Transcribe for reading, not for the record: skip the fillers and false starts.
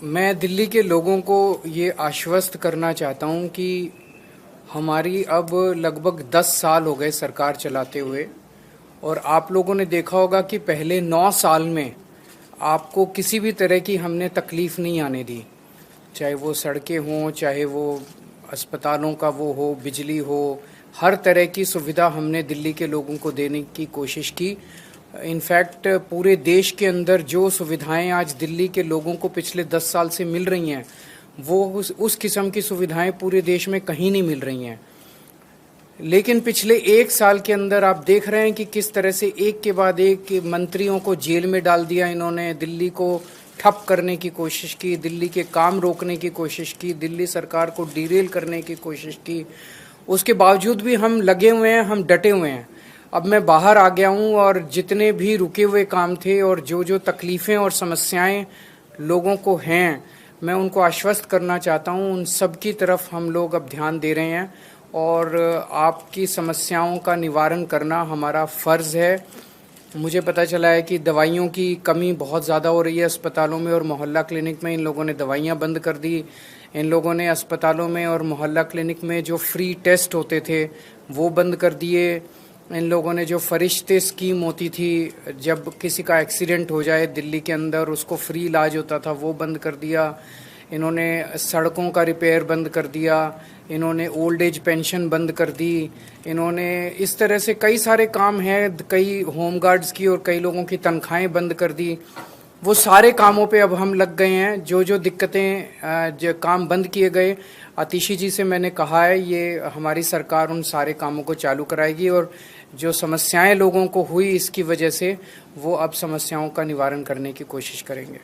मैं दिल्ली के लोगों को ये आश्वस्त करना चाहता हूँ कि हमारी अब लगभग 10 साल हो गए सरकार चलाते हुए। और आप लोगों ने देखा होगा कि पहले 9 साल में आपको किसी भी तरह की हमने तकलीफ नहीं आने दी, चाहे वो सड़कें हों, चाहे वो अस्पतालों का वो हो, बिजली हो, हर तरह की सुविधा हमने दिल्ली के लोगों को देने की कोशिश की। इनफैक्ट पूरे देश के अंदर जो सुविधाएं आज दिल्ली के लोगों को पिछले 10 साल से मिल रही हैं, वो उस किस्म की सुविधाएं पूरे देश में कहीं नहीं मिल रही हैं। लेकिन पिछले 1 साल के अंदर आप देख रहे हैं कि किस तरह से एक के बाद एक मंत्रियों को जेल में डाल दिया इन्होंने, दिल्ली को ठप करने की कोशिश की, दिल्ली के काम रोकने की कोशिश की, दिल्ली सरकार को डीरेल करने की कोशिश की। उसके बावजूद भी हम लगे हुए हैं, हम डटे हुए हैं। अब मैं बाहर आ गया हूं और जितने भी रुके हुए काम थे और जो जो तकलीफ़ें और समस्याएं लोगों को हैं, मैं उनको आश्वस्त करना चाहता हूं। उन सब की तरफ हम लोग अब ध्यान दे रहे हैं और आपकी समस्याओं का निवारण करना हमारा फ़र्ज़ है। मुझे पता चला है कि दवाइयों की कमी बहुत ज़्यादा हो रही है अस्पतालों में और मोहल्ला क्लिनिक में। इन लोगों ने दवाइयाँ बंद कर दी। इन लोगों ने अस्पतालों में और मोहल्ला क्लिनिक में जो फ्री टेस्ट होते थे वो बंद कर दिए। इन लोगों ने जो फरिश्ते स्कीम होती थी, जब किसी का एक्सीडेंट हो जाए दिल्ली के अंदर उसको फ्री इलाज होता था, वो बंद कर दिया। इन्होंने सड़कों का रिपेयर बंद कर दिया। इन्होंने ओल्ड एज पेंशन बंद कर दी। इन्होंने इस तरह से कई सारे काम हैं, कई होम गार्ड्स की और कई लोगों की तनख्वाहें बंद कर दी। वो सारे कामों पे अब हम लग गए हैं। जो जो दिक्कतें जो काम बंद किए गए, आतिशी जी से मैंने कहा है ये हमारी सरकार उन सारे कामों को चालू कराएगी और जो समस्याएं लोगों को हुई इसकी वजह से, वो अब समस्याओं का निवारण करने की कोशिश करेंगे।